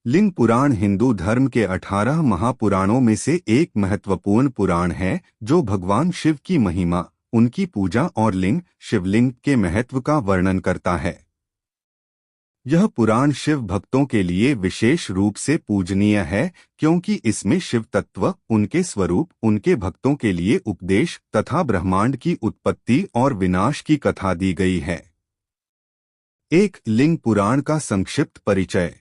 लिंग पुराण हिंदू धर्म के 18 महापुराणों में से एक महत्वपूर्ण पुराण है जो भगवान शिव की महिमा, उनकी पूजा और लिंग शिवलिंग के महत्व का वर्णन करता है। यह पुराण शिव भक्तों के लिए विशेष रूप से पूजनीय है क्योंकि इसमें शिव तत्व, उनके स्वरूप, उनके भक्तों के लिए उपदेश तथा ब्रह्मांड की उत्पत्ति और विनाश की कथा दी गई है। एक लिंग पुराण का संक्षिप्त परिचय।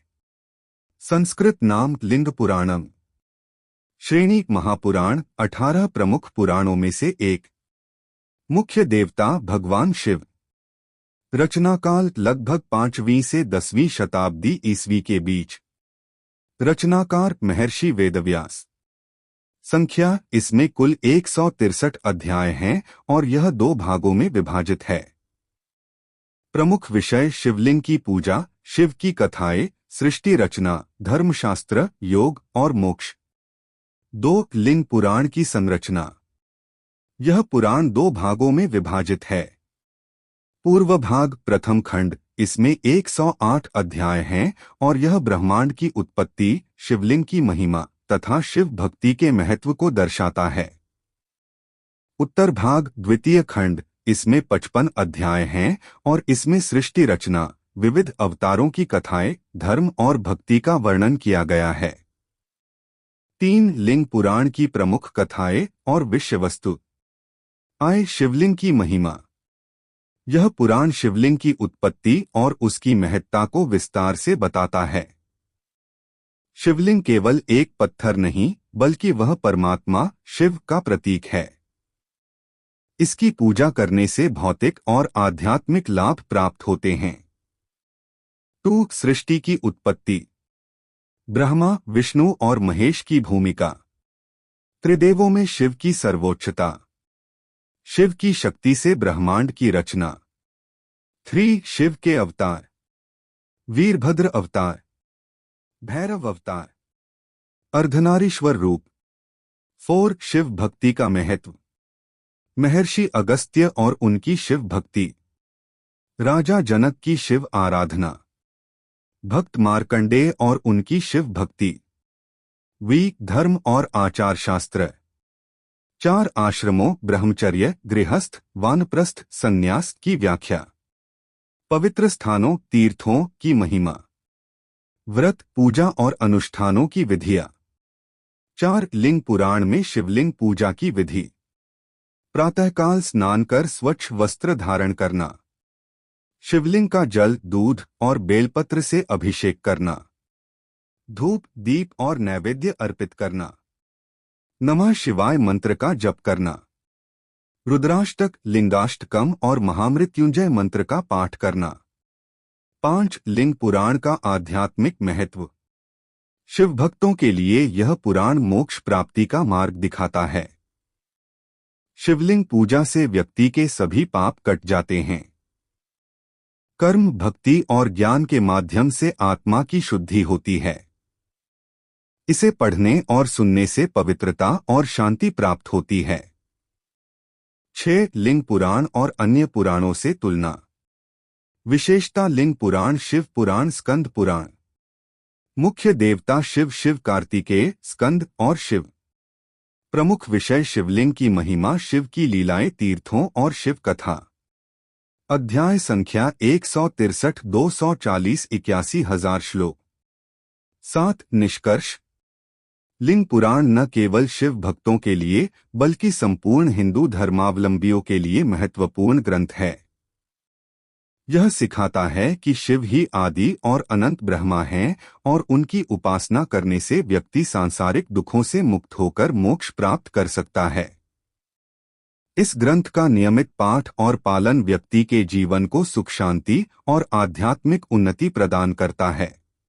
संस्कृत नाम लिंग पुराणम। श्रेणी महापुराण 18 प्रमुख पुराणों में से एक। मुख्य देवता भगवान शिव। रचनाकाल लगभग 5वीं से 10वीं शताब्दी ईस्वी के बीच। रचनाकार महर्षि वेदव्यास। संख्या इसमें कुल 163 अध्याय हैं और यह 2 भागों में विभाजित है। प्रमुख विषय शिवलिंग की पूजा, शिव की कथाएं, सृष्टि रचना, धर्मशास्त्र, योग और मोक्ष। 2 लिंग पुराण की संरचना। यह पुराण 2 भागों में विभाजित है। पूर्व भाग प्रथम खंड, इसमें 108 अध्याय हैं और यह ब्रह्मांड की उत्पत्ति, शिवलिंग की महिमा तथा शिव भक्ति के महत्व को दर्शाता है। उत्तर भाग द्वितीय खंड, इसमें 55 अध्याय हैं और इसमें सृष्टि रचना, विविध अवतारों की कथाएं, धर्म और भक्ति का वर्णन किया गया है। 3 लिंग पुराण की प्रमुख कथाएं और विषय वस्तु। शिवलिंग की महिमा। यह पुराण शिवलिंग की उत्पत्ति और उसकी महत्ता को विस्तार से बताता है। शिवलिंग केवल एक पत्थर नहीं, बल्कि वह परमात्मा शिव का प्रतीक है। इसकी पूजा करने से भौतिक और आध्यात्मिक लाभ प्राप्त होते हैं। 2 सृष्टि की उत्पत्ति। ब्रह्मा, विष्णु और महेश की भूमिका। त्रिदेवों में शिव की सर्वोच्चता। शिव की शक्ति से ब्रह्मांड की रचना। 3 शिव के अवतार। वीरभद्र अवतार, भैरव अवतार, अर्धनारीश्वर रूप। 4 शिव भक्ति का महत्व। महर्षि अगस्त्य और उनकी शिव भक्ति। राजा जनक की शिव आराधना। भक्त मार्कंडेय और उनकी शिव भक्ति। धर्म और आचार शास्त्र। 4 आश्रमों ब्रह्मचर्य, गृहस्थ, वानप्रस्थ, संन्यास की व्याख्या। पवित्र स्थानों, तीर्थों की महिमा। व्रत, पूजा और अनुष्ठानों की विधियां। 4 लिंग पुराण में शिवलिंग पूजा की विधि। प्रातःकाल स्नान कर स्वच्छ वस्त्र धारण करना। शिवलिंग का जल, दूध और बेलपत्र से अभिषेक करना। धूप, दीप और नैवेद्य अर्पित करना। नमः शिवाय मंत्र का जप करना। रुद्राष्टक, लिंगाष्टकम और महामृत्युंजय मंत्र का पाठ करना। 5 लिंग पुराण का आध्यात्मिक महत्व। शिव भक्तों के लिए यह पुराण मोक्ष प्राप्ति का मार्ग दिखाता है। शिवलिंग पूजा से व्यक्ति के सभी पाप कट जाते हैं। कर्म, भक्ति और ज्ञान के माध्यम से आत्मा की शुद्धि होती है। इसे पढ़ने और सुनने से पवित्रता और शांति प्राप्त होती है। 6 लिंग पुराण और अन्य पुराणों से तुलना। विशेषता लिंग पुराण, शिव पुराण, स्कंद पुराण। मुख्य देवता शिव, शिव कार्तिकेय, स्कंद और शिव। प्रमुख विषय शिवलिंग की महिमा, शिव की लीलाएं, तीर्थों और शिव कथा। अध्याय संख्या 163, 240, 81,000 श्लोक। 7 निष्कर्ष। लिंग पुराण न केवल शिव भक्तों के लिए बल्कि संपूर्ण हिंदू धर्मावलंबियों के लिए महत्वपूर्ण ग्रंथ है। यह सिखाता है कि शिव ही आदि और अनंत ब्रह्मा हैं और उनकी उपासना करने से व्यक्ति सांसारिक दुखों से मुक्त होकर मोक्ष प्राप्त कर सकता है। इस ग्रंथ का नियमित पाठ और पालन व्यक्ति के जीवन को सुख, शांति और आध्यात्मिक उन्नति प्रदान करता है।